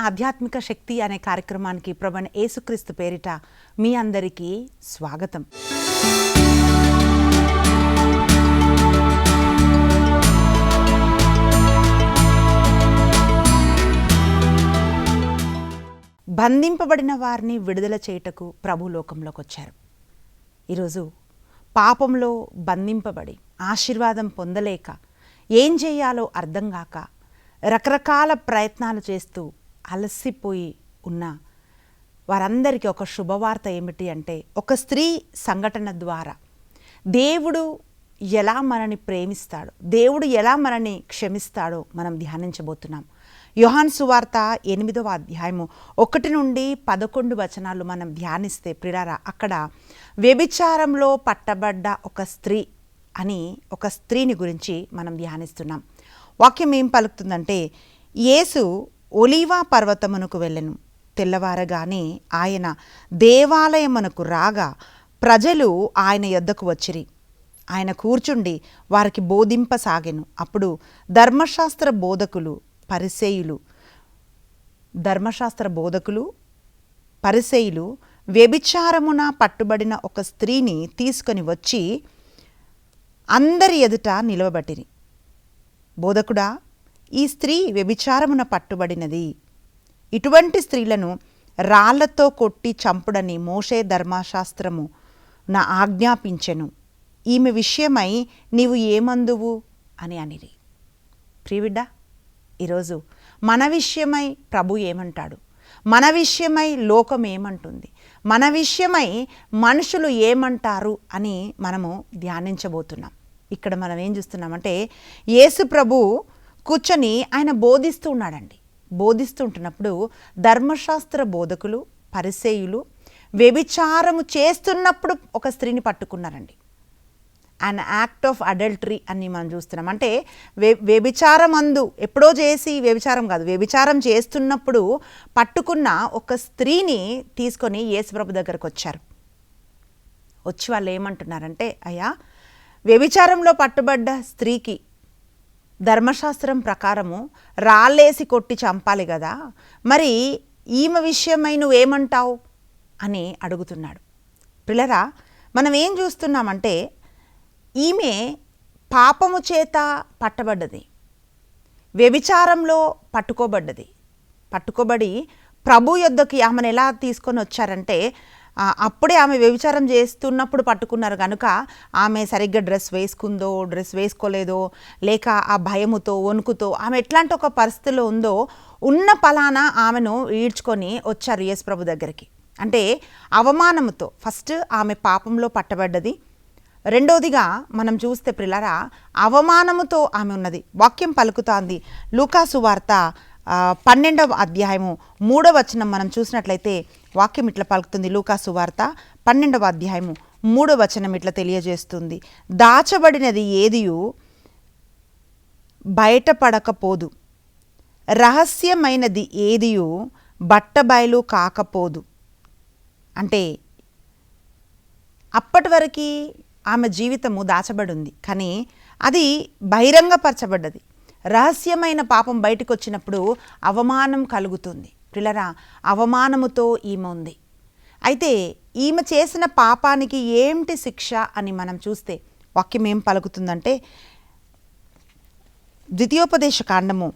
ఆధ్యాత్మిక శక్తి అనే కార్యక్రమానికి ప్రభువైన యేసుక్రీస్తు పేరిట మీ అందరికీ స్వాగతం. బంధింపబడిన వారిని విడుదల చేయుటకు ప్రభు లోకంలోకి వచ్చారు. ఈరోజు పాపంలో బంధింపబడి ఆశీర్వాదం పొందలేక ఏం చేయాలో అర్థం కాక రకరకాల ప్రయత్నాలు చేస్తూ అలసిపోయి ఉన్న వారందరికీ ఒక శుభవార్త ఏమిటి అంటే, ఒక స్త్రీ సంఘటన ద్వారా దేవుడు ఎలా మనని ప్రేమిస్తాడో, దేవుడు ఎలా మనని క్షమిస్తాడో మనం ధ్యానించబోతున్నాం. యోహాను సువార్త 8వ అధ్యాయము 1 నుండి 11 వచనాలు మనం ధ్యానిస్తే ప్రియులారా, అక్కడ వ్యభిచారంలో పట్టబడ్డ ఒక స్త్రీ అని ఒక స్త్రీని గురించి మనం ధ్యానిస్తున్నాం. వాక్యం ఏం పలుకుతుందంటే, యేసు ఒలీవా పర్వతమునకు వెళ్ళెను. తెల్లవారగానే ఆయన దేవాలయమునకు రాగా ప్రజలు ఆయన యొద్దకు వచ్చిరి. ఆయన కూర్చుండి వారికి బోధింపసాగెను. అప్పుడు ధర్మశాస్త్ర బోధకులు పరిసయ్యులు వ్యభిచారమున పట్టుబడిన ఒక స్త్రీని తీసుకొని వచ్చి అందరి ఎదుట నిలవబట్టిరి. బోధకుడా, ఈ స్త్రీ వ్యభిచారమున పట్టుబడినది. ఇటువంటి స్త్రీలను రాళ్లతో కొట్టి చంపుడని మోషే ధర్మశాస్త్రము నా ఆజ్ఞాపించెను. ఈమె విషయమై నీవు ఏమందువు అని అనిరి. ప్రియబిడ్డ, ఈరోజు మన విషయమై ప్రభు ఏమంటాడు, మన విషయమై లోకం ఏమంటుంది, మన విషయమై మనుషులు ఏమంటారు అని మనము ధ్యానించబోతున్నాం. ఇక్కడ మనం ఏం చూస్తున్నామంటే, యేసు ప్రభు కూర్చొని ఆయన బోధిస్తూ ఉన్నాడండి. బోధిస్తుంటున్నప్పుడు ధర్మశాస్త్ర బోధకులు పరిసయ్యులు వ్యభిచారము చేస్తున్నప్పుడు ఒక స్త్రీని పట్టుకున్నారండి. అన్ యాక్ట్ ఆఫ్ అడల్టరీ అని మనం చూస్తున్నాం. అంటే వ్యభిచారం ఎప్పుడో చేసి వ్యభిచారం కాదు, వ్యభిచారం చేస్తున్నప్పుడు పట్టుకున్న ఒక స్త్రీని తీసుకొని యేసుప్రభు దగ్గరకు వచ్చారు. వచ్చి వాళ్ళు ఏమంటున్నారంటే, అయ్యా, వ్యభిచారంలో పట్టుబడ్డ స్త్రీకి ధర్మశాస్త్రం ప్రకారము రాళ్ళేసి కొట్టి చంపాలి కదా, మరి ఈమె విషయమై నువ్వేమంటావు అని అడుగుతున్నాడు. పిల్లరా, మనం ఏం చూస్తున్నామంటే, ఈమె పాపము చేత పట్టబడ్డది, వ్యభిచారంలో పట్టుకోబడి ప్రభు యొద్దకి ఆమెను ఎలా తీసుకొని వచ్చారంటే, అప్పుడే ఆమె వ్యభిచారం చేస్తున్నప్పుడు పట్టుకున్నారు కనుక ఆమె సరిగ్గా డ్రెస్ వేసుకోలేదో, లేక ఆ భయముతో వణుకుతో ఆమె ఎట్లాంటి ఒక పరిస్థితిలో ఉందో ఉన్న పలానా ఆమెను ఈడ్చుకొని వచ్చారు యేసు ప్రభు దగ్గరికి. అంటే అవమానముతో ఫస్ట్ ఆమె పాపంలో పట్టబడ్డది. రెండోదిగా మనం చూస్తే ప్రియులారా, అవమానముతో ఆమె ఉన్నది. వాక్యం పలుకుతాంది. లూకాసు వార్త 12వ అధ్యాయము 3వ వచనం మనం చూసినట్లయితే వాక్యం ఇట్లా పలుకుతుంది. లూకాసు వార్త 12వ అధ్యాయము 3వ వచనం ఇట్లా తెలియజేస్తుంది. దాచబడినది ఏదియు బయటపడకపోదు, రహస్యమైనది ఏదియు బట్టబయలు కాకపోదు. అంటే అప్పటి వరకు ఆమె జీవితము దాచబడి ఉంది, కానీ అది బహిరంగపరచబడ్డది. రహస్యమైన పాపం బయటకు వచ్చినప్పుడు అవమానం కలుగుతుంది. పిల్లరా, అవమానముతో ఈమె ఉంది. అయితే ఈమె చేసిన పాపానికి ఏమిటి శిక్ష అని మనం చూస్తే వాక్యం ఏం పలుకుతుందంటే, ద్వితీయోపదేశ కాండము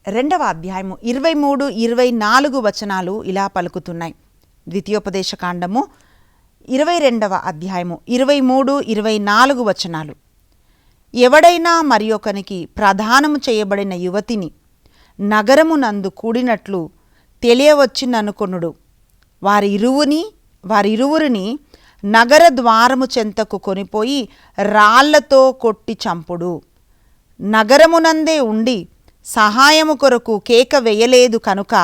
22వ అధ్యాయము 23-24 వచనాలు ఇలా పలుకుతున్నాయి. ద్వితీయోపదేశ కాండము 22వ అధ్యాయము 23-24 వచనాలు. ఎవడైనా మరి ఒకనికి ప్రదానము చేయబడిన యువతిని నగరమునందు కూడినట్లు తెలియవచ్చిందనుకొనుడు. వారిరువురిని నగర ద్వారము చెంతకు కొనిపోయి రాళ్లతో కొట్టి చంపుడు. నగరమునందే ఉండి సహాయము కొరకు కేక వేయలేదు కనుక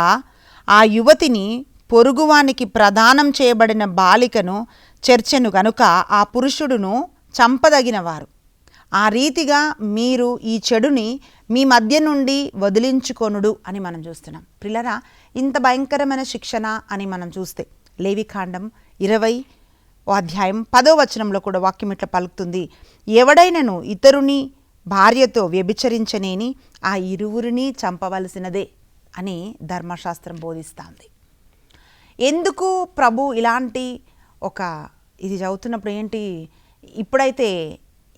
ఆ యువతిని పొరుగువానికి ప్రదానం చేయబడిన బాలికను చెర్చెను గనుక ఆ పురుషుడును చంపదగినవారు. ఆ రీతిగా మీరు ఈ చెడుని మీ మధ్య నుండి వదిలించుకొనుడు అని మనం చూస్తున్నాం. ప్రియులారా, ఇంత భయంకరమైన శిక్షణ అని మనం చూస్తే లేవికాండం 20వ అధ్యాయం 10వ వచనంలో కూడా వాక్యం ఇట్లా పలుకుతుంది. ఎవడైనను ఇతరుని భార్యతో వ్యభిచరించనేని ఆ ఇరువురిని చంపవలసినదే అని ధర్మశాస్త్రం బోధిస్తుంది. ఎందుకు ప్రభు ఇలాంటి ఇది చదువుతున్నప్పుడు ఏంటి, ఇప్పుడైతే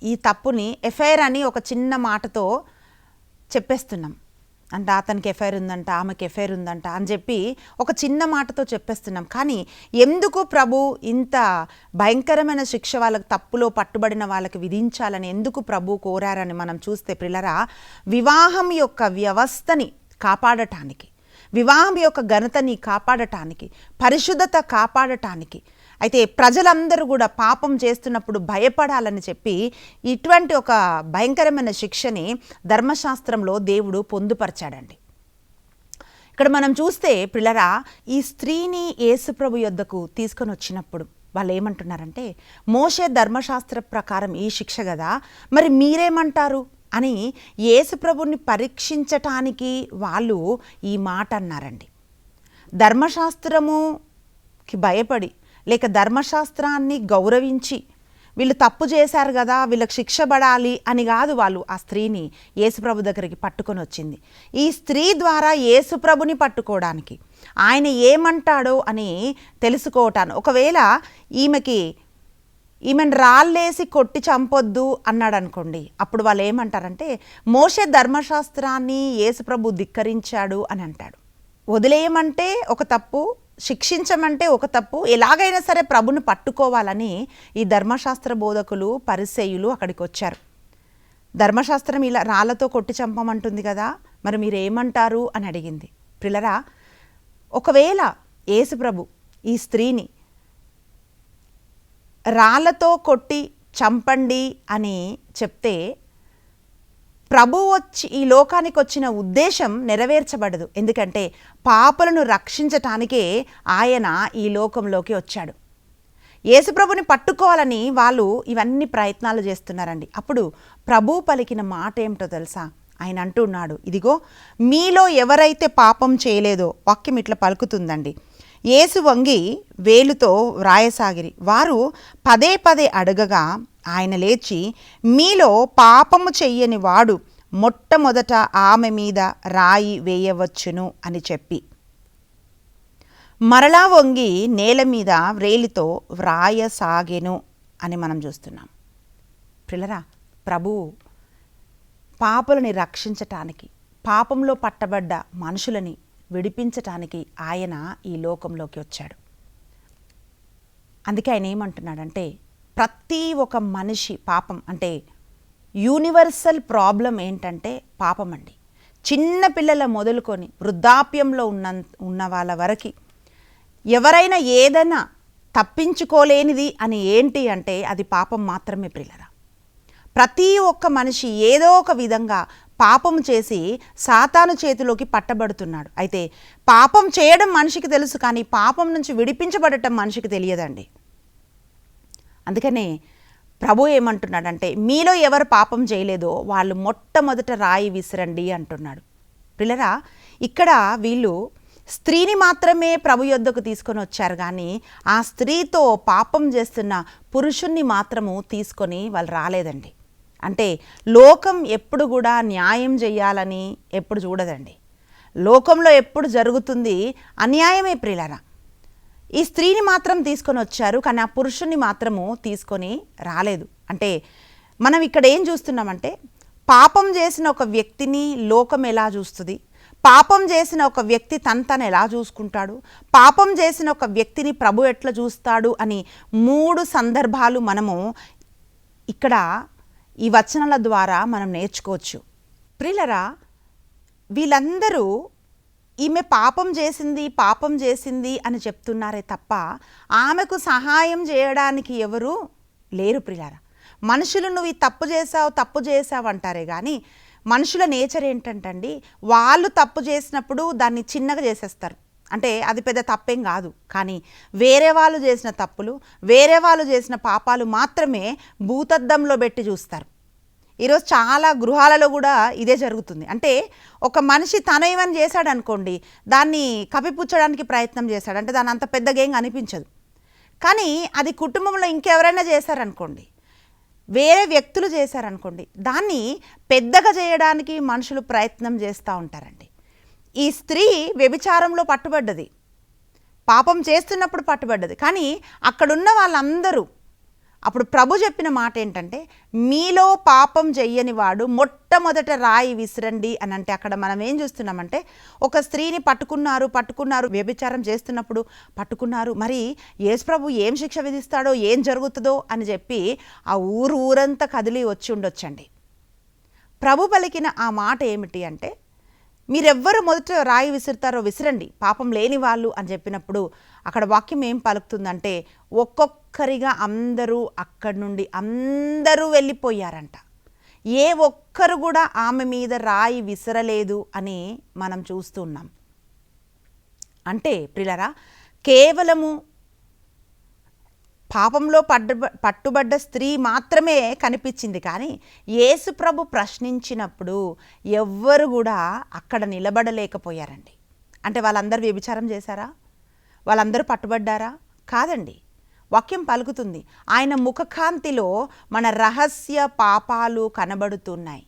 ఈ తప్పుని ఎఫ్ఐఆర్ అని ఒక చిన్న మాటతో చెప్పేస్తున్నాం. అంటే అతనికి ఎఫ్ఐఆర్ ఉందంట, ఆమెకి ఎఫ్ఐఆర్ ఉందంట అని చెప్పి ఒక చిన్న మాటతో చెప్పేస్తున్నాం. కానీ ఎందుకు ప్రభు ఇంత భయంకరమైన శిక్ష వాళ్ళకి, తప్పులో పట్టుబడిన వాళ్ళకి విధించాలని ఎందుకు ప్రభు కోరారని మనం చూస్తే ప్రియులారా, వివాహం యొక్క వ్యవస్థని కాపాడటానికి, వివాహం యొక్క ఘనతని కాపాడటానికి, పరిశుద్ధత కాపాడటానికి. అయితే ప్రజలందరూ కూడా పాపం చేస్తున్నప్పుడు భయపడాలని చెప్పి ఇటువంటి ఒక భయంకరమైన శిక్షని ధర్మశాస్త్రంలో దేవుడు పొందుపరిచాడండి. ఇక్కడ మనం చూస్తే ప్రియులారా, ఈ స్త్రీని యేసుప్రభు యొద్దకు తీసుకొని వచ్చినప్పుడు వాళ్ళు ఏమంటున్నారంటే, మోషే ధర్మశాస్త్ర ప్రకారం ఈ శిక్ష కదా, మరి మీరేమంటారు అని యేసుప్రభుని పరీక్షించటానికి వాళ్ళు ఈ మాట అన్నారండి. ధర్మశాస్త్రముకి భయపడి లేక ధర్మశాస్త్రాన్ని గౌరవించి వీళ్ళు తప్పు చేశారు కదా, వీళ్ళకి శిక్ష పడాలి అని కాదు వాళ్ళు ఆ స్త్రీని యేసుప్రభు దగ్గరికి పట్టుకొని వచ్చింది. ఈ స్త్రీ ద్వారా యేసుప్రభుని పట్టుకోవడానికి, ఆయన ఏమంటాడో అని తెలుసుకోవటాను. ఒకవేళ ఈమెను రాళ్ళేసి కొట్టి చంపొద్దు అన్నాడు అనుకోండి, అప్పుడు వాళ్ళు ఏమంటారంటే మోషే ధర్మశాస్త్రాన్ని యేసుప్రభు ధిక్కరించాడు అని అంటాడు. వదిలేయమంటే ఒక తప్పు, శిక్షించమంటే ఒక తప్పు, ఎలాగైనా సరే ప్రభుని పట్టుకోవాలని ఈ ధర్మశాస్త్ర బోధకులు, పరిసయ్యులు అక్కడికి వచ్చారు. ధర్మశాస్త్రం ఇలా రాళ్ళతో కొట్టి చంపమంటుంది కదా, మరి మీరు ఏమంటారు అని అడిగింది. ప్రియులారా, ఒకవేళ యేసుప్రభు ఈ స్త్రీని రాళ్ళతో కొట్టి చంపండి అని చెప్తే ప్రభు వచ్చి ఈ లోకానికి వచ్చిన ఉద్దేశం నెరవేర్చబడదు. ఎందుకంటే పాపులను రక్షించటానికే ఆయన ఈ లోకంలోకి వచ్చాడు. యేసుప్రభుని పట్టుకోవాలని వాళ్ళు ఇవన్నీ ప్రయత్నాలు చేస్తున్నారండి. అప్పుడు ప్రభు పలికిన మాట ఏమిటో తెలుసా? ఆయన అంటున్నాడు, ఇదిగో మీలో ఎవరైతే పాపం చేయలేదో, వాక్యం ఇట్లా పలుకుతుందండి, యేసు వంగి వేలుతో వ్రాయసాగిరి. వారు పదే పదే అడగగా ఆయన లేచి, మీలో పాపము చెయ్యని వాడు మొట్టమొదట ఆమె మీద రాయి వేయవచ్చును అని చెప్పి మరలా వంగి నేల మీద వ్రేలితో వ్రాయసాగెను అని మనం చూస్తున్నాం. ప్రియులారా, ప్రభువు పాపులని రక్షించటానికి, పాపంలో పట్టబడ్డ మనుషులని విడిపించటానికి ఆయన ఈ లోకంలోకి వచ్చాడు. అందుకే ఆయన ఏమంటున్నాడంటే, ప్రతి ఒక మనిషి పాపం అంటే యూనివర్సల్ ప్రాబ్లం ఏంటంటే పాపం అండి. చిన్న పిల్లల మొదలుకొని వృద్ధాప్యంలో ఉన్న వాళ్ళ వరకు ఎవరైనా ఏదైనా తప్పించుకోలేనిది అని ఏంటి అంటే అది పాపం మాత్రమే ప్రియులారా. ప్రతి ఒక్క మనిషి ఏదో ఒక విధంగా పాపం చేసి సాతాను చేతిలోకి పట్టబడుతున్నాడు. అయితే పాపం చేయడం మనిషికి తెలుసు, కానీ పాపం నుంచి విడిపించబడటం మనిషికి తెలియదండి. అందుకనే ప్రభు ఏమంటున్నాడంటే, మీలో ఎవరు పాపం చేయలేదో వాళ్ళు మొట్టమొదట రాయి విసిరండి అంటున్నాడు. ప్రియులారా, ఇక్కడ వీళ్ళు స్త్రీని మాత్రమే ప్రభు యొద్దకు తీసుకొని వచ్చారు, కానీ ఆ స్త్రీతో పాపం చేస్తున్న పురుషుణ్ణి మాత్రము తీసుకొని వాళ్ళు రాలేదండి. అంటే లోకం ఎప్పుడు కూడా న్యాయం చేయాలని ఎప్పుడు చూడదండి. లోకంలో ఎప్పుడు జరుగుతుంది అన్యాయమే ప్రియులారా. ఈ స్త్రీని మాత్రం తీసుకొని వచ్చారు, కానీ ఆ పురుషుణ్ణి మాత్రము తీసుకొని రాలేదు. అంటే మనం ఇక్కడ ఏం చూస్తున్నామంటే, పాపం చేసిన ఒక వ్యక్తిని లోకం ఎలా చూస్తుంది, పాపం చేసిన ఒక వ్యక్తి తను ఎలా చూసుకుంటాడు, పాపం చేసిన ఒక వ్యక్తిని ప్రభు ఎట్లా చూస్తాడు అని 3 సందర్భాలు మనము ఇక్కడ ఈ వచనాల ద్వారా మనం నేర్చుకోవచ్చు. ప్రియులారా, వీళ్ళందరూ ఈమె పాపం చేసింది అని చెప్తున్నారే తప్ప ఆమెకు సహాయం చేయడానికి ఎవరు లేరు ప్రియులారా. మనుషులు నువ్వు ఈ తప్పు చేసావు అంటారే కానీ మనుషుల నేచర్ ఏంటంటండి, వాళ్ళు తప్పు చేసినప్పుడు దాన్ని చిన్నగా చేసేస్తారు. అంటే అది పెద్ద తప్పేం కాదు, కానీ వేరే వాళ్ళు చేసిన తప్పులు, వేరే వాళ్ళు చేసిన పాపాలు మాత్రమే భూతద్దంలో పెట్టి చూస్తారు. ఈరోజు చాలా గృహాలలో కూడా ఇదే జరుగుతుంది. అంటే ఒక మనిషి తను ఏమని చేశాడు అనుకోండి, దాన్ని కప్పిపుచ్చడానికి ప్రయత్నం చేశాడు, అంటే దాని అంత పెద్దగా ఏం అనిపించదు. కానీ అది కుటుంబంలో ఇంకెవరైనా చేశారనుకోండి, వేరే వ్యక్తులు చేశారనుకోండి, దాన్ని పెద్దగా చేయడానికి మనుషులు ప్రయత్నం చేస్తూ ఉంటారండి. ఈ స్త్రీ వ్యభిచారంలో పట్టుబడ్డది, పాపం చేస్తున్నప్పుడు పట్టుబడ్డది. కానీ అక్కడున్న వాళ్ళందరూ, అప్పుడు ప్రభు చెప్పిన మాట ఏంటంటే, మీలో పాపం చెయ్యని వాడు మొట్టమొదట రాయి విసిరండి అని. అంటే అక్కడ మనం ఏం చూస్తున్నామంటే, ఒక స్త్రీని పట్టుకున్నారు, వ్యభిచారం చేస్తున్నప్పుడు పట్టుకున్నారు. మరి యేసు ప్రభు ఏం శిక్ష విధిస్తాడో, ఏం జరుగుతుందో అని చెప్పి ఆ ఊరంతా కదిలి వచ్చి ఉండొచ్చండి. ప్రభు పలికిన ఆ మాట ఏమిటి అంటే, మీరెవ్వరు మొదట రాయి విసురుతారో విసిరండి, పాపం లేని వాళ్ళు అని చెప్పినప్పుడు అక్కడ వాక్యం ఏం పలుకుతుందంటే, ఒక్కొక్కరిగా అందరూ అక్కడి నుండి అందరూ వెళ్ళిపోయారంట. ఏ ఒక్కరు కూడా ఆమె మీద రాయి విసరలేదు అని మనం చూస్తున్నాం. అంటే ప్రియులారా, కేవలము పాపంలో పట్టుబడ్డ స్త్రీ మాత్రమే కనిపించింది. కానీ యేసు ప్రభు ప్రశ్నించినప్పుడు ఎవ్వరు కూడా అక్కడ నిలబడలేకపోయారండి. అంటే వాళ్ళందరూ వ్యభిచారం చేశారా? వాళ్ళందరూ పట్టుబడ్డారా? కాదండి. వాక్యం పలుకుతుంది, ఆయన ముఖకాంతిలో మన రహస్య పాపాలు కనబడుతున్నాయి.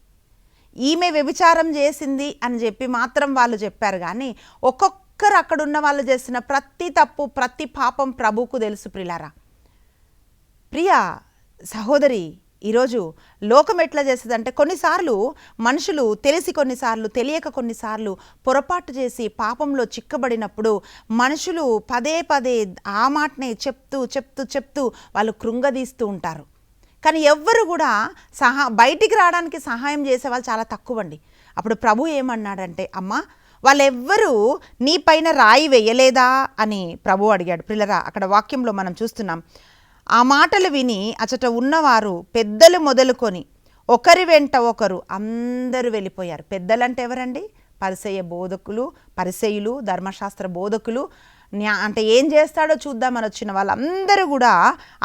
ఈమె వ్యభిచారం చేసింది అని చెప్పి మాత్రం వాళ్ళు చెప్పారు. కానీ ఒక్కొక్కరు అక్కడున్న వాళ్ళు చేసిన ప్రతి తప్పు, ప్రతి పాపం ప్రభువుకు తెలుసు. ప్రియ సహోదరి, ఈరోజు లోకం ఎట్లా చేస్తుందంటే, కొన్నిసార్లు మనుషులు తెలిసి, కొన్నిసార్లు తెలియక, కొన్నిసార్లు పొరపాటు చేసి పాపంలో చిక్కబడినప్పుడు మనుషులు పదే ఆ మాటనే చెప్తూ వాళ్ళు కృంగదీస్తూ ఉంటారు. కానీ ఎవ్వరు కూడా బయటికి రావడానికి సహాయం చేసేవాళ్ళు చాలా తక్కువండి. అప్పుడు ప్రభు ఏమన్నాడంటే, అమ్మా వాళ్ళెవ్వరూ నీ పైన రాయి వేయలేదా అని ప్రభు అడిగాడు. ప్రియులారా, అక్కడ వాక్యంలో మనం చూస్తున్నాం, ఆ మాటలు విని అచట ఉన్నవారు పెద్దలు మొదలుకొని ఒకరి వెంట ఒకరు అందరూ వెళ్ళిపోయారు. పెద్దలంటే ఎవరండి? పరిసయ్యులు, ధర్మశాస్త్ర బోధకులు. అంటే ఏం చేస్తాడో చూద్దామని వచ్చిన వాళ్ళందరూ కూడా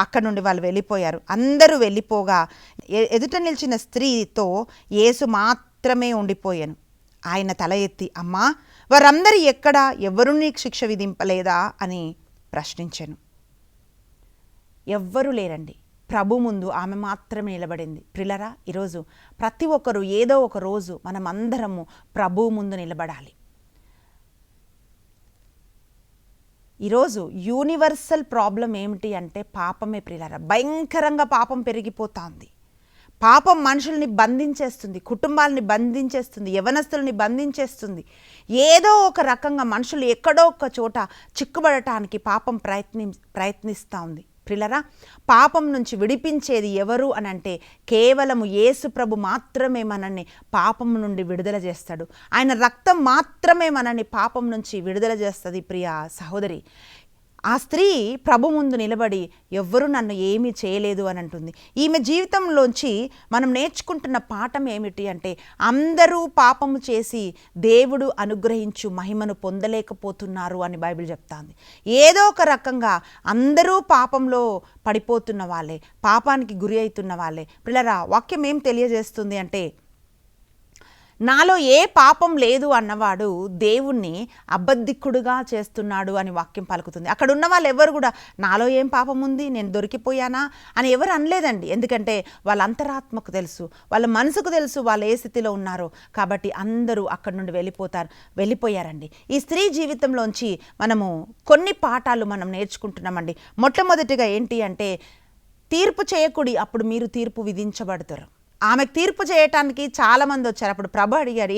అక్కడ నుండి వాళ్ళు వెళ్ళిపోయారు. అందరూ వెళ్ళిపోగా ఎదుట నిలిచిన స్త్రీతో యేసు మాత్రమే ఉండిపోయాను. ఆయన తల ఎత్తి, అమ్మా వారందరూ ఎక్కడా? ఎవరు నీకు శిక్ష విధింపలేదా అని ప్రశ్నించాను. ఎవ్వరూ లేరండి. ప్రభు ముందు ఆమె మాత్రమే నిలబడింది. ప్రియులారా, ఈరోజు ప్రతి ఒక్కరు ఏదో ఒక రోజు మనం అందరము ప్రభు ముందు నిలబడాలి. ఈరోజు యూనివర్సల్ ప్రాబ్లం ఏమిటి అంటే పాపమే. ప్రియులారా, భయంకరంగా పాపం పెరిగిపోతుంది. పాపం మనుషుల్ని బంధించేస్తుంది, కుటుంబాలని బంధించేస్తుంది, యవనస్తుల్ని బంధించేస్తుంది. ఏదో ఒక రకంగా మనుషులు ఎక్కడో ఒక చోట చిక్కుబడటానికి పాపం ప్రయత్నిస్తూ ఉంది. ప్రియులారా, పాపం నుంచి విడిపించేది ఎవరు అని అంటే కేవలము యేసు ప్రభు మాత్రమే మనల్ని పాపం నుండి విడుదల చేస్తాడు. ఆయన రక్తం మాత్రమే మనల్ని పాపం నుంచి విడుదల చేస్తుంది. ప్రియ సహోదరి, ఆ స్త్రీ ప్రభు ముందు నిలబడి ఎవ్వరూ నన్ను ఏమీ చేయలేదు అని అంటుంది. ఈమె జీవితంలోంచి మనం నేర్చుకుంటున్న పాఠం ఏమిటి అంటే, అందరూ పాపము చేసి దేవుడు అనుగ్రహించు మహిమను పొందలేకపోతున్నారు అని బైబిల్ చెప్తాంది. ఏదో ఒక రకంగా అందరూ పాపంలో పడిపోతున్న వాళ్ళే, పాపానికి గురి అవుతున్న వాళ్ళే. పిల్లరా, వాక్యం ఏం తెలియజేస్తుంది అంటే, నాలో ఏ పాపం లేదు అన్నవాడు దేవుణ్ణి అబద్ధికుడుగా చేస్తున్నాడు అని వాక్యం పలుకుతుంది. అక్కడ ఉన్న వాళ్ళు ఎవరు కూడా నాలో ఏం పాపం ఉంది, నేను దొరికిపోయానా అని ఎవరు అనలేదండి. ఎందుకంటే వాళ్ళ అంతరాత్మకు తెలుసు, వాళ్ళ మనసుకు తెలుసు వాళ్ళు ఏ స్థితిలో ఉన్నారో. కాబట్టి అందరూ అక్కడి నుండి వెళ్ళిపోయారండి. ఈ స్త్రీ జీవితంలోంచి మనము కొన్ని పాఠాలు మనం నేర్చుకుంటున్నామండి. మొట్టమొదటిగా ఏంటి అంటే, తీర్పు చేయకుడి, అప్పుడు మీరు తీర్పు విధించబడతారు. ఆమెకు తీర్పు చేయటానికి చాలామంది వచ్చారు. అప్పుడు ప్రభు అడిగాడు,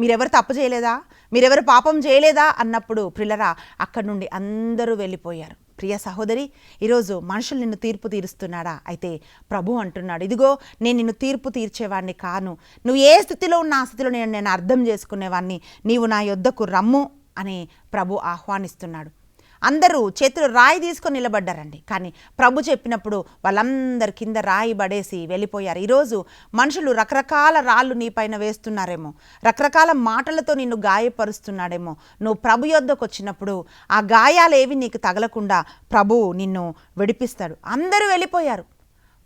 మీరెవరు తప్పు చేయలేదా, మీరెవరు పాపం చేయలేదా అన్నప్పుడు ప్రియులారా అక్కడి నుండి అందరూ వెళ్ళిపోయారు. ప్రియ సహోదరి, ఈరోజు మనుషులు నిన్ను తీర్పు తీరుస్తున్నాడా? అయితే ప్రభు అంటున్నాడు, ఇదిగో నేను నిన్ను తీర్పు తీర్చేవాడిని కాను. నువ్వు ఏ స్థితిలో ఉన్న ఆ స్థితిలో నేను అర్థం చేసుకునేవాడిని. నీవు నా యొద్దకు రమ్ము అని ప్రభు ఆహ్వానిస్తున్నాడు. అందరూ చేతులు రాయి తీసుకొని నిలబడ్డారండి. కానీ ప్రభు చెప్పినప్పుడు వాళ్ళందరి కింద రాయి పడేసి వెళ్ళిపోయారు. ఈరోజు మనుషులు రకరకాల రాళ్ళు నీ పైన వేస్తున్నారేమో, రకరకాల మాటలతో నిన్ను గాయపరుస్తున్నాడేమో. నువ్వు ప్రభు యొద్దకు వచ్చినప్పుడు ఆ గాయాలేవి నీకు తగలకుండా ప్రభు నిన్ను విడిపిస్తాడు. అందరూ వెళ్ళిపోయారు.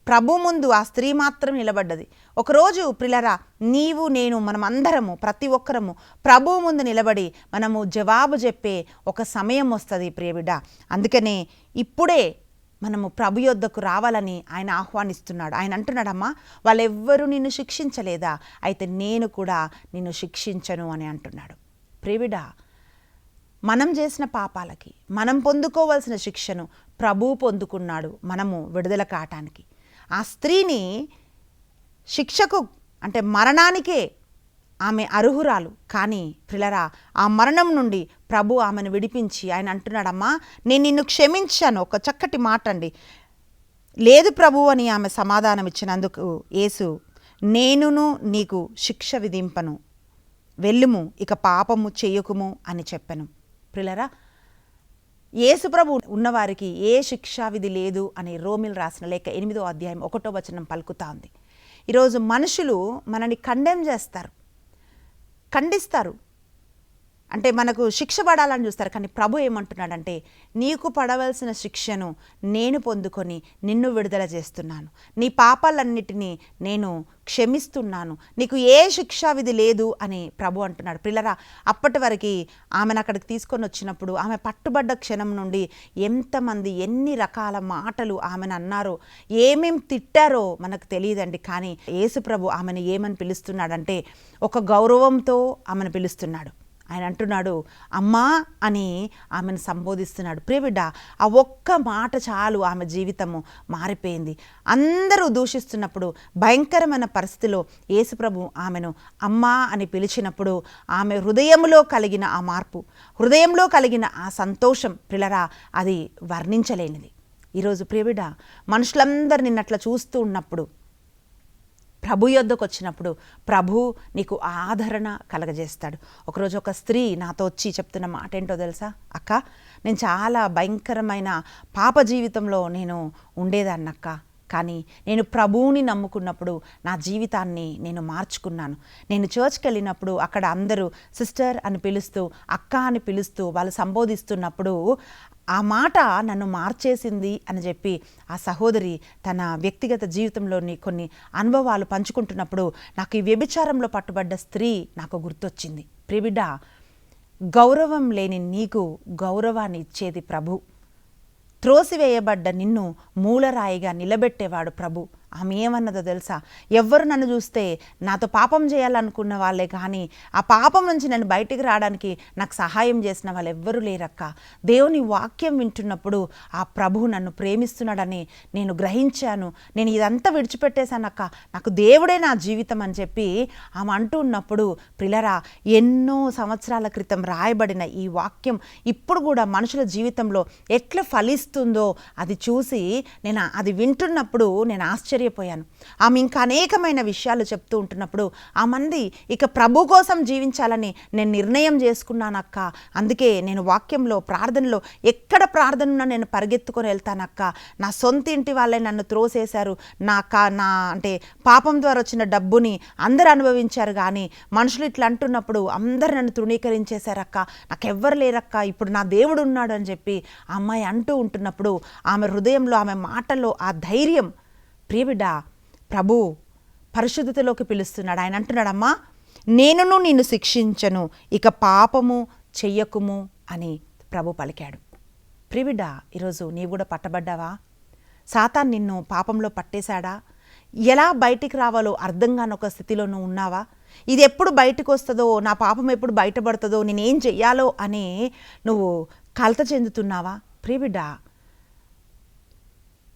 ప్రభు ముందు ఆ స్త్రీ మాత్రం నిలబడ్డది. ఒకరోజు ప్రియులారా, నీవు నేను మనమందరము ప్రతి ఒక్కరము ప్రభు ముందు నిలబడి మనము జవాబు చెప్పే ఒక సమయం వస్తుంది ప్రియబిడ్డ. అందుకనే ఇప్పుడే మనము ప్రభు యొద్దకు రావాలని ఆయన ఆహ్వానిస్తున్నాడు. ఆయన అంటున్నాడమ్మా, వాళ్ళెవ్వరూ నిన్ను శిక్షించలేదా, అయితే నేను కూడా నిన్ను శిక్షించను అని అంటున్నాడు. ప్రియుడా, మనం చేసిన పాపాలకి మనం పొందుకోవాల్సిన శిక్షను ప్రభువు పొందుకున్నాడు మనము విడుదల కావటానికి. ఆ స్త్రీని శిక్షకు అంటే మరణానికే ఆమె అర్హురాలు. కానీ ప్రిలరా, ఆ మరణం నుండి ప్రభు ఆమెను విడిపించి ఆయన అంటున్నాడమ్మా, నేను నిన్ను క్షమించాను. ఒక చక్కటి మాట అండి. లేదు ప్రభు అని ఆమె సమాధానం ఇచ్చినందుకు యేసు, నేనును నీకు శిక్ష విధింపను, వెళ్ళుము, ఇక పాపము చెయ్యకుము అని చెప్పాను. ప్రిలరా, యేసు ప్రభు ఉన్నవారికి ఏ శిక్షా విధి లేదు అని రోమిల్ రాసిన లేఖ 8వ అధ్యాయం 1వ వచనం పలుకుతా ఉంది. ఈరోజు మనుషులు మనని కండెమ్ చేస్తారు, ఖండిస్తారు, అంటే మనకు శిక్ష పడాలని చూస్తారు. కానీ ప్రభు ఏమంటున్నాడంటే, నీకు పడవలసిన శిక్షను నేను పొందుకొని నిన్ను విడుదల చేస్తున్నాను, నీ పాపాలన్నిటినీ నేను క్షమిస్తున్నాను, నీకు ఏ శిక్షా విధి లేదు అని ప్రభు అంటున్నాడు. పిల్లరా, అప్పటి వరకు ఆమెను అక్కడికి తీసుకొని వచ్చినప్పుడు ఆమె పట్టుబడ్డ క్షణం నుండి ఎంతమంది ఎన్ని రకాల మాటలు ఆమెను అన్నారో, ఏమేం తిట్టారో మనకు తెలియదండి. కానీ యేసు ప్రభు ఆమెను ఏమని పిలుస్తున్నాడంటే, ఒక గౌరవంతో ఆమెను పిలుస్తున్నాడు. ఆయన అంటున్నాడు అమ్మా అని ఆమెను సంబోధిస్తున్నాడు. ప్రియబిడ్డ, ఆ ఒక్క మాట చాలు ఆమె జీవితము మారిపోయింది. అందరూ దూషిస్తున్నప్పుడు భయంకరమైన పరిస్థితిలో యేసుప్రభు ఆమెను అమ్మా అని పిలిచినప్పుడు ఆమె హృదయంలో కలిగిన ఆ మార్పు, హృదయంలో కలిగిన ఆ సంతోషం ప్రిలరా, అది వర్ణించలేనిది. ఈరోజు ప్రియబిడ్డ, మనుషులందరూ నిన్నట్లా చూస్తూ ఉన్నప్పుడు ప్రభు యొద్దకు వచ్చినప్పుడు ప్రభు నీకు ఆదరణ కలగజేస్తాడు. ఒకరోజు ఒక స్త్రీ నాతో వచ్చి చెప్తున్న మాట ఏంటో తెలుసా? అక్క, నేను చాలా భయంకరమైన పాప జీవితంలో నేను ఉండేదాన్నక్క, కానీ నేను ప్రభువుని నమ్ముకున్నప్పుడు నా జీవితాన్ని నేను మార్చుకున్నాను. నేను చర్చ్కి వెళ్ళినప్పుడు అక్కడ అందరూ సిస్టర్ అని పిలుస్తూ, అక్క అని పిలుస్తూ వాళ్ళు సంబోధిస్తున్నప్పుడు ఆ మాట నన్ను మార్చేసింది అని చెప్పి ఆ సహోదరి తన వ్యక్తిగత జీవితంలోని కొన్ని అనుభవాలు పంచుకుంటున్నప్పుడు నాకు ఈ వ్యభిచారంలో పట్టుబడ్డ స్త్రీ నాకు గుర్తొచ్చింది. ప్రియబిడ్డ, గౌరవం లేని నీకు గౌరవాన్ని ఇచ్చేది ప్రభు. త్రోసివేయబడ్డ నిన్ను మూలరాయిగా నిలబెట్టేవాడు ప్రభు. ఆమె ఏమన్నదో తెలుసా? ఎవ్వరు నన్ను చూస్తే నాతో పాపం చేయాలనుకున్న వాళ్ళే, కానీ ఆ పాపం నుంచి నేను బయటికి రావడానికి నాకు సహాయం చేసిన వాళ్ళు ఎవ్వరూ లేరక్క. దేవుని వాక్యం వింటున్నప్పుడు ఆ ప్రభువు నన్ను ప్రేమిస్తున్నాడని నేను గ్రహించాను. నేను ఇదంతా విడిచిపెట్టేశానక్క, నాకు దేవుడే నా జీవితం అని చెప్పి ఆమె అంటూ ఉన్నప్పుడు, ప్రిలరా, ఎన్నో సంవత్సరాల క్రితం రాయబడిన ఈ వాక్యం ఇప్పుడు కూడా మనుషుల జీవితంలో ఎట్లా ఫలిస్తుందో అది చూసి నేను అది వింటున్నప్పుడు నేను ఆశ్చర్యపోయాను. ఆమె ఇంకా అనేకమైన విషయాలు చెప్తూ ఉంటున్నప్పుడు ఆ మంది ఇక ప్రభు కోసం జీవించాలని నేను నిర్ణయం చేసుకున్నానక్క. అందుకే నేను వాక్యంలో ప్రార్థనలో ఎక్కడ ప్రార్థన నేను పరిగెత్తుకొని వెళ్తానక్క. నా సొంత ఇంటి వాళ్ళే నన్ను త్రోసేశారు, నా అంటే పాపం ద్వారా వచ్చిన డబ్బుని అందరు అనుభవించారు, కానీ మనుషులు ఇట్లా అంటున్నప్పుడు అందరు నన్ను తృణీకరించేశారక్క, నాకెవ్వరు లేరక్క, ఇప్పుడు నా దేవుడు ఉన్నాడు అని చెప్పి ఆ అమ్మాయి అంటూ ఉంటున్నప్పుడు ఆమె హృదయంలో ఆమె మాటల్లో ఆ ధైర్యం, ప్రియబిడ్డ, ప్రభు పరిశుద్ధతలోకి పిలుస్తున్నాడు. ఆయన అంటున్నాడమ్మా, నేనును నిన్ను శిక్షించను, ఇక పాపము చెయ్యకుము అని ప్రభు పలికాడు. ప్రియబిడ్డ, ఈరోజు నీవు కూడా పట్టబడ్డావా? సాతాను నిన్ను పాపంలో పట్టేశాడా? ఎలా బయటికి రావాలో అర్థం కాని ఒక స్థితిలో నువ్వు ఉన్నావా? ఇది ఎప్పుడు బయటకు వస్తుందో, నా పాపం ఎప్పుడు బయటపడుతుందో, నేనేం చెయ్యాలో అని నువ్వు కలత చెందుతున్నావా? ప్రియబిడ్డ,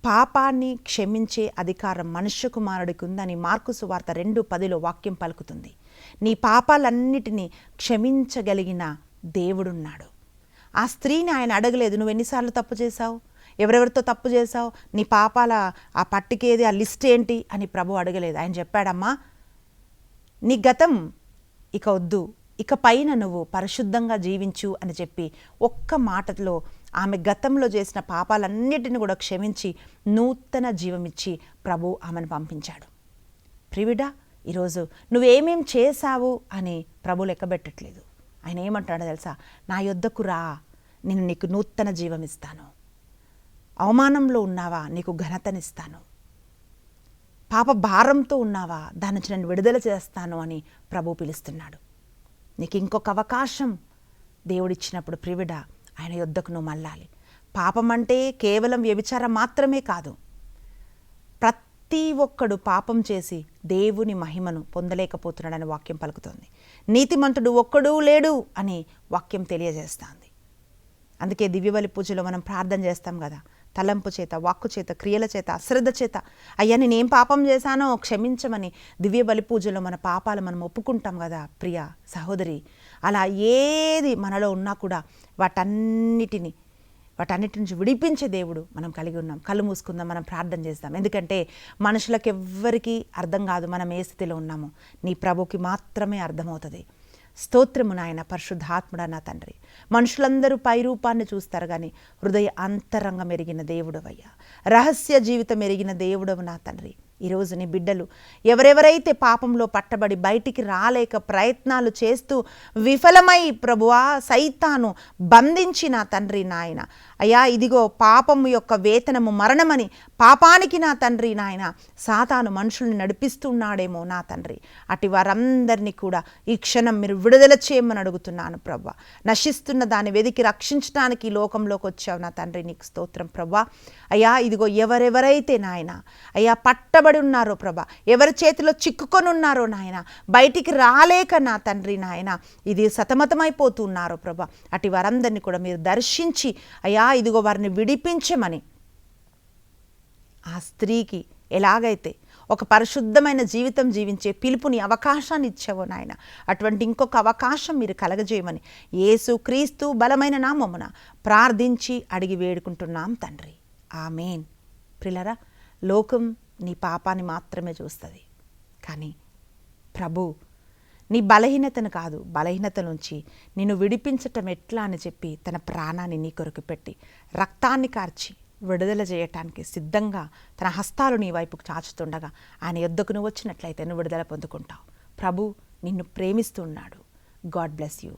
పాపాన్ని క్షమించే అధికారం మనుష్య కుమారుడికి ఉందని మార్కు సువార్త 2:10 వాక్యం పలుకుతుంది. నీ పాపాలన్నిటినీ క్షమించగలిగిన దేవుడున్నాడు. ఆ స్త్రీని ఆయన అడగలేదు, నువ్వు ఎన్నిసార్లు తప్పు చేశావు, ఎవరెవరితో తప్పు చేశావు, నీ పాపాల ఆ పట్టికేది, ఆ లిస్ట్ ఏంటి అని ప్రభు అడగలేదు. ఆయన చెప్పాడమ్మా, నీ గతం ఇక వద్దు, ఇక పైన నువ్వు పరిశుద్ధంగా జీవించు అని చెప్పి ఒక్క మాటలో ఆమె గతంలో చేసిన పాపాలన్నిటిని కూడా క్షమించి నూతన జీవమిచ్చి ప్రభు ఆమెను పంపించాడు. ప్రియుడా, ఈరోజు నువ్వేమేం చేశావు అని ప్రభు లెక్కబెట్టట్లేదు. ఆయన ఏమంటాడో తెలుసా? నా యొద్దకు రా, నేను నీకు నూతన జీవమిస్తాను. అవమానంలో ఉన్నావా, నీకు ఘనతనిస్తాను. పాప భారంతో ఉన్నావా, దాని నుంచి నేను విడుదల చేస్తాను అని ప్రభు పిలుస్తున్నాడు. నీకు ఇంకొక అవకాశం దేవుడిచ్చినప్పుడు ప్రియుడా, ఆయన యొద్దకు నువ్వు మళ్ళాలి. పాపం అంటే కేవలం వ్యభిచారం మాత్రమే కాదు. ప్రతి ఒక్కడు పాపం చేసి దేవుని మహిమను పొందలేకపోతున్నాడని వాక్యం పలుకుతోంది. నీతిమంతుడు ఒక్కడూ లేడు అని వాక్యం తెలియజేస్తుంది. అందుకే దివ్యబలి పూజలో మనం ప్రార్థన చేస్తాం కదా, తలంపు చేత, వాక్కు చేత, క్రియల చేత, అశ్రద్ధ చేత, అయ్యా నేనేం పాపం చేశానో క్షమించమని దివ్యబలి పూజలో మన పాపాలు మనం ఒప్పుకుంటాం కదా ప్రియ సహోదరి. అలా ఏది మనలో ఉన్నా కూడా వాటన్నిటి నుంచి విడిపించే దేవుడు మనం కలిగి ఉన్నాం. కళ్ళు మూసుకుందాం, మనం ప్రార్థన చేస్తాం. ఎందుకంటే మనుషులకు ఎవ్వరికీ అర్థం కాదు మనం ఏ స్థితిలో ఉన్నామో, నీ ప్రభుకి మాత్రమే అర్థమవుతుంది. స్తోత్రము నాయన, పరిశుద్ధాత్ముడా నా తండ్రి. మనుషులందరూ పై రూపాన్ని చూస్తారు కానీ హృదయ అంతరంగం ఎరిగిన దేవుడవయ్యా, రహస్య జీవితం ఎరిగిన దేవుడవు నా తండ్రి. ఈరోజు నీ బిడ్డలు ఎవరెవరైతే పాపంలో పట్టబడి బయటికి రాలేక ప్రయత్నాలు చేస్తూ విఫలమై ప్రభువా సైతాను బంధించి నా తండ్రి నాయన, అయ్యా ఇదిగో పాపము యొక్క వేతనము మరణమని పాపానికి నా తండ్రి నాయన సాతాను మనుషుల్ని నడిపిస్తున్నాడేమో నా తండ్రి. అటు వారందరినీ కూడా ఈ క్షణం మీరు విడుదల చేయమని అడుగుతున్నాను ప్రభువా. నశిస్తున్న దాన్ని వెదికి రక్షించడానికి ఈ లోకంలోకి వచ్చావు నా తండ్రి, నీకు స్తోత్రం ప్రభువా. అయ్యా ఇదిగో ఎవరెవరైతే నాయన అయ్యా పట్టబడి ఉన్నారో ప్రభా, ఎవరి చేతిలో చిక్కుకొని ఉన్నారో నాయన, బయటికి రాలేక నా తండ్రి నాయన ఇది సతమతమైపోతున్నారో ప్రభా, అటు వారందరినీ కూడా మీరు దర్శించి అయ్యా ఇదిగో వారిని విడిపించమని, ఆ స్త్రీకి ఎలాగైతే ఒక పరిశుద్ధమైన జీవితం జీవించే పిలుపుని అవకాశాన్ని ఇచ్చావో నాయన, అటువంటి ఇంకొక అవకాశం మీరు కలగజేయమని యేసు క్రీస్తు బలమైన నామమున ప్రార్థించి అడిగి వేడుకుంటున్నాం తండ్రి, ఆమేన్. ప్రియులారా, లోకం నీ పాపాన్ని మాత్రమే చూస్తుంది, కానీ ప్రభు నీ బలహీనతను కాదు, బలహీనత నుంచి నిన్ను విడిపించటం ఎట్లా అని చెప్పి తన ప్రాణాన్ని నీ కొరకు పెట్టి రక్తాన్ని కార్చి విడుదల చేయటానికి సిద్ధంగా తన హస్తాలు నీ వైపుకు చాచుతుండగా ఆయన యొద్దకు నువ్వు వచ్చినట్లయితే నువ్వు విడుదల పొందుకుంటావు. ప్రభు నిన్ను ప్రేమిస్తున్నాడు. God bless you.